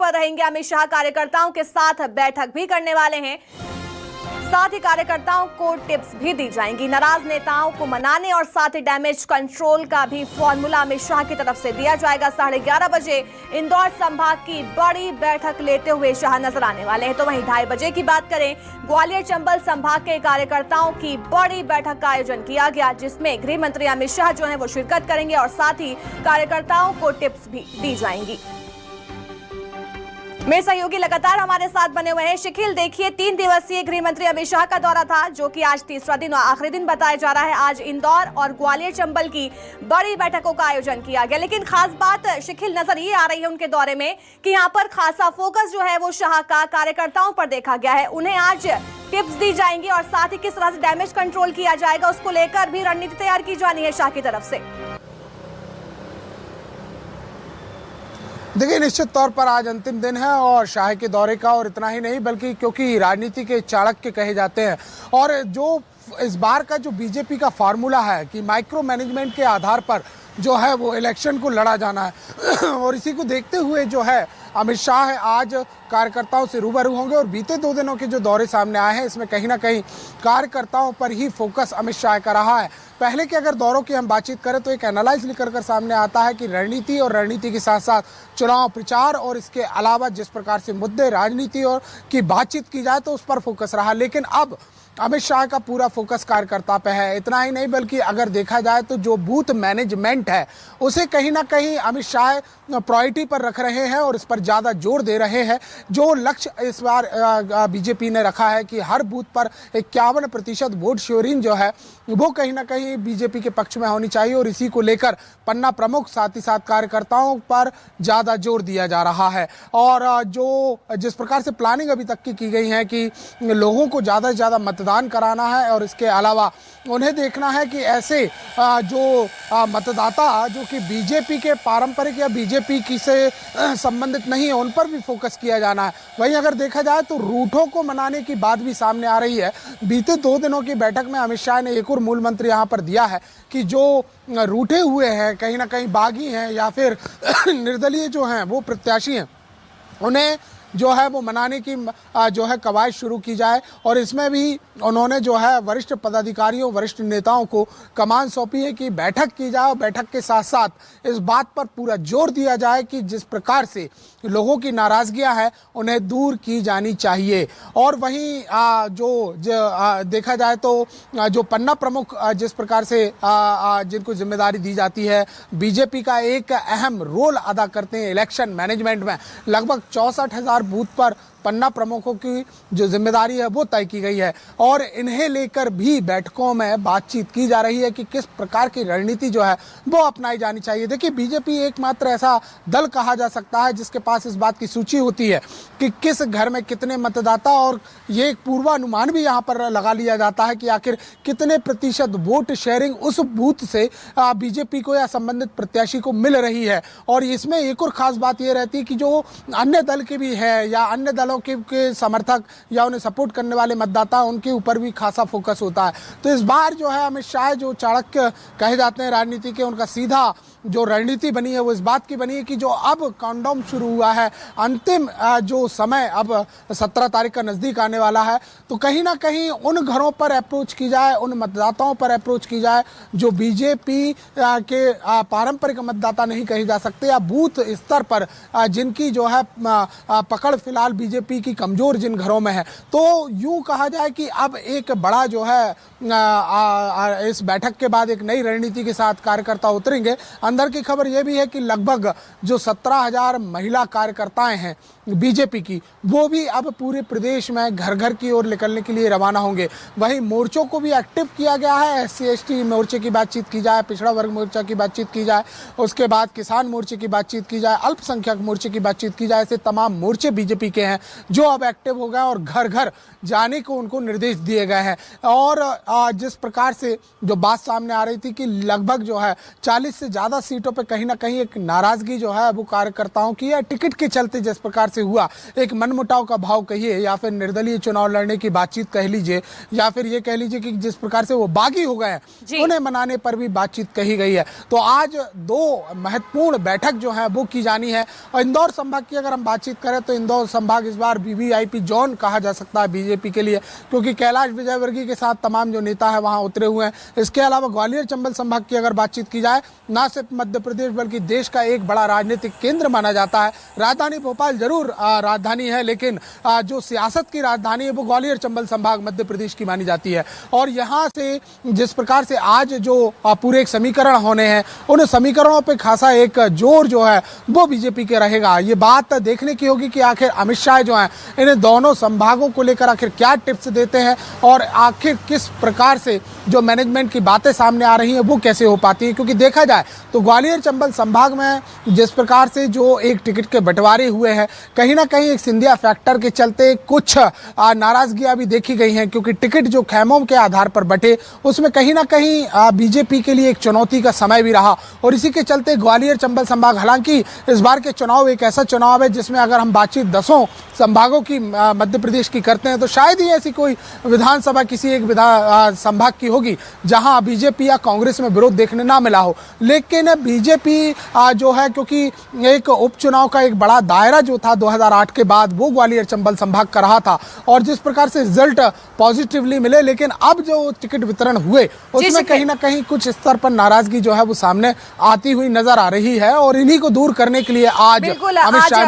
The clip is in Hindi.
पर रहेंगे। अमित शाह कार्यकर्ताओं के साथ बैठक भी करने वाले हैं, साथ ही कार्यकर्ताओं को टिप्स भी दी जाएंगी। नाराज नेताओं को मनाने और साथ ही डैमेज कंट्रोल का भी फॉर्मूला अमित शाह की तरफ से दिया जाएगा। 11:30 बजे इंदौर संभाग की बड़ी बैठक लेते हुए शाह नजर आने वाले हैं। तो वहीं 2:30 बजे की बात करें, ग्वालियर चंबल संभाग के कार्यकर्ताओं की बड़ी बैठक का आयोजन किया गया, जिसमें गृह मंत्री अमित शाह जो है वो शिरकत करेंगे और साथ ही कार्यकर्ताओं को टिप्स भी दी जाएंगी। मेरे सहयोगी लगातार हमारे साथ बने हुए हैं। शिखिल, देखिए 3 दिवसीय गृह मंत्री अमित शाह का दौरा था, जो कि आज तीसरा दिन और आखिरी दिन बताया जा रहा है। आज इंदौर और ग्वालियर चंबल की बड़ी बैठकों का आयोजन किया गया, लेकिन खास बात शिखिल नजर ये आ रही है उनके दौरे में कि यहाँ पर खासा फोकस जो है वो शाह का कार्यकर्ताओं पर देखा गया है। उन्हें आज टिप्स दी जाएंगी और साथ ही किस तरह से डैमेज कंट्रोल किया जाएगा उसको लेकर भी रणनीति तैयार की जानी है शाह की तरफ से। देखिए, निश्चित तौर पर आज अंतिम दिन है और शाह के दौरे का, और इतना ही नहीं बल्कि क्योंकि राजनीति के चाणक्य कहे जाते हैं और जो इस बार का जो बीजेपी का फार्मूला है कि माइक्रो मैनेजमेंट के आधार पर जो है वो इलेक्शन को लड़ा जाना है और इसी को देखते हुए जो है अमित शाह आज कार्यकर्ताओं से रूबरू होंगे। और बीते 2 दिनों के जो दौरे सामने आए हैं इसमें कहीं ना कहीं कार्यकर्ताओं पर ही फोकस अमित शाह का रहा है। पहले के अगर दौरों की हम बातचीत करें तो एक एनालाइज निकल कर सामने आता है कि रणनीति और रणनीति के साथ साथ चुनाव प्रचार और इसके अलावा जिस प्रकार से मुद्दे राजनीति और की बातचीत की जाए तो उस पर फोकस रहा। लेकिन अब अमित शाह का पूरा फोकस कार्यकर्ता पे है। इतना ही नहीं बल्कि अगर देखा जाए तो जो बूथ मैनेजमेंट है उसे कहीं ना कहीं अमित शाह प्रायोरिटी पर रख रहे हैं और इस पर ज़्यादा जोर दे रहे हैं। जो लक्ष्य इस बार बीजेपी ने रखा है कि हर बूथ पर 51% वोट शेयरिंग जो है वो कहीं ना कहीं बीजेपी के पक्ष में होनी चाहिए और इसी को लेकर पन्ना प्रमुख साथ ही साथ कार्यकर्ताओं पर ज़्यादा जोर दिया जा रहा है। और जो जिस प्रकार से प्लानिंग अभी तक की गई है कि लोगों को ज़्यादा से ज़्यादा मतदान कराना है और इसके अलावा उन्हें देखना है कि ऐसे जो मतदाता जो कि बीजेपी के पारंपरिक या बीजेपी की से संबंधित नहीं है उन पर भी फोकस किया जाना है। वहीं अगर देखा जाए तो रूठों को मनाने की बात भी सामने आ रही है। बीते 2 दिनों की बैठक में अमित शाह ने एक और मूल मंत्र यहाँ पर दिया है कि जो रूठे हुए हैं, कहीं ना कहीं बागी हैं या फिर निर्दलीय जो हैं वो प्रत्याशी हैं, उन्हें जो है वो मनाने की जो है कवायद शुरू की जाए। और इसमें भी उन्होंने जो है वरिष्ठ पदाधिकारियों वरिष्ठ नेताओं को कमान सौंपी है कि बैठक की जाए। बैठक के साथ साथ इस बात पर पूरा जोर दिया जाए कि जिस प्रकार से लोगों की नाराजगियां हैं उन्हें दूर की जानी चाहिए। और वहीं जो देखा जाए तो जो पन्ना प्रमुख जिस प्रकार से जिनको जिम्मेदारी दी जाती है, बीजेपी का एक अहम रोल अदा करते हैं इलेक्शन मैनेजमेंट में। लगभग 64,000 बूथ पर पन्ना प्रमुखों की जो जिम्मेदारी है वो तय की गई है और इन्हें लेकर भी बैठकों में बातचीत की जा रही है कि किस प्रकार की रणनीति जो है वो अपनाई जानी चाहिए। देखिए, बीजेपी एकमात्र ऐसा दल कहा जा सकता है जिसके पास इस बात की सूची होती है कि किस घर में कितने मतदाता, और ये एक पूर्वानुमान भी यहाँ पर लगा लिया जाता है कि आखिर कितने प्रतिशत वोट शेयरिंग उस बूथ से बीजेपी को या संबंधित प्रत्याशी को मिल रही है। और इसमें एक और खास बात ये रहती है कि जो अन्य दल के भी है या अन्य दलों के समर्थक या उन्हें सपोर्ट करने वाले मतदाता, उनके ऊपर भी खासा फोकस होता है। तो इस बार जो है अमित शाह जो चाणक्य कहे जाते हैं राजनीति के, उनका सीधा जो रणनीति बनी है वो इस बात की बनी है कि जो अब काउंटडाउन शुरू हुआ है, अंतिम जो समय अब 17 तारीख का नज़दीक आने वाला है, तो कहीं ना कहीं उन घरों पर अप्रोच की जाए, उन मतदाताओं पर अप्रोच की जाए जो बीजेपी के पारंपरिक मतदाता नहीं कहे जा सकते या बूथ स्तर पर जिनकी जो है पकड़ फिलहाल बीजेपी की कमजोर जिन घरों में है। तो यूं कहा जाए कि अब एक बड़ा जो है इस बैठक के बाद एक नई रणनीति के साथ कार्यकर्ता उतरेंगे। अंदर की खबर यह भी है कि लगभग जो 17,000 महिला कार्यकर्ताएं हैं बीजेपी की, वो भी अब पूरे प्रदेश में घर घर की ओर निकलने के लिए रवाना होंगे। वहीं मोर्चों को भी एक्टिव किया गया है। SC/ST मोर्चे की बातचीत की जाए, पिछड़ा वर्ग मोर्चा की बातचीत की जाए, उसके बाद किसान मोर्चे की बातचीत की जाए, अल्पसंख्यक मोर्चे की बातचीत की जाए, ऐसे तमाम मोर्चे बीजेपी के हैं जो अब एक्टिव हो गए और घर घर जाने को उनको निर्देश दिए गए हैं। और जिस प्रकार से जो बात सामने आ रही थी कि लगभग जो है 40 से ज़्यादा ज्यादा सीटों पे कहीं ना कहीं एक नाराजगी जो है वो कार्यकर्ताओं की है। टिकट के चलते जिस प्रकार से हुआ, एक मनमुटाव का भाव कहिए या फिर निर्दलीय चुनाव लड़ने की बातचीत कह लीजिए, या फिर ये कह लीजिए कि जिस प्रकार से वो बागी हो गए हैं उन्हें मनाने पर भी बातचीत कही गई है। तो आज दो महत्वपूर्ण बैठक जो है वो की जानी है। और इंदौर संभाग की अगर हम बातचीत करें तो इंदौर संभाग इस बार वीवीआईपी जोन कहा जा सकता है बीजेपी के लिए, क्योंकि कैलाश विजयवर्गीय के साथ तमाम जो नेता है वहां उतरे हुए हैं। इसके अलावा ग्वालियर चंबल संभाग की अगर बातचीत की जाए, ना सिर्फ मध्य प्रदेश बल्कि देश का एक बड़ा राजनीतिक केंद्र माना जाता है। राजधानी भोपाल जरूर राजधानी है, लेकिन जो सियासत की राजधानी है वो ग्वालियर चंबल संभाग मध्य प्रदेश की मानी जाती है। और यहाँ से जिस प्रकार से आज जो पूरे एक समीकरण होने हैं, उन समीकरणों पे खासा एक जोर जो है वो बीजेपी के रहेगा। ये बात देखने की होगी कि आखिर अमित शाह जो हैं इन्हें दोनों संभागों को लेकर आखिर क्या टिप्स देते हैं और आखिर किस प्रकार से जो मैनेजमेंट की बातें सामने आ रही हैं वो कैसे हो पाती हैं। क्योंकि देखा जाए तो ग्वालियर चंबल संभाग में जिस प्रकार से जो एक टिकट के बंटवारे हुए हैं, कहीं ना कहीं एक सिंधिया फैक्टर के चलते कुछ नाराजगियां भी देखी गई हैं, क्योंकि टिकट जो खैमों के आधार पर बटे उसमें कहीं ना कहीं बीजेपी के लिए एक चुनौती का समय भी रहा। और इसी के चलते ग्वालियर चंबल संभाग, हालांकि इस बार के चुनाव एक ऐसा चुनाव है जिसमें अगर हम बातचीत 10 संभागों की मध्य प्रदेश की करते हैं तो शायद ही ऐसी कोई विधानसभा किसी एक संभाग की होगी जहां बीजेपी या कांग्रेस में विरोध देखने ना मिला हो। लेकिन बीजेपी जो है, क्योंकि एक उपचुनाव का एक बड़ा दायरा जो था 2008 के बाद वो ग्वालियर चंबल संभाग का रहा था, और जिस प्रकार से रिजल्ट पॉजिटिवली मिले, लेकिन अब जो टिकट वितरण हुए उसमें कहीं ना कहीं कुछ स्तर पर नाराजगी जो है वो सामने आती हुई नजर आ रही है। और इन्हीं को दूर करने के लिए आज अमित शाह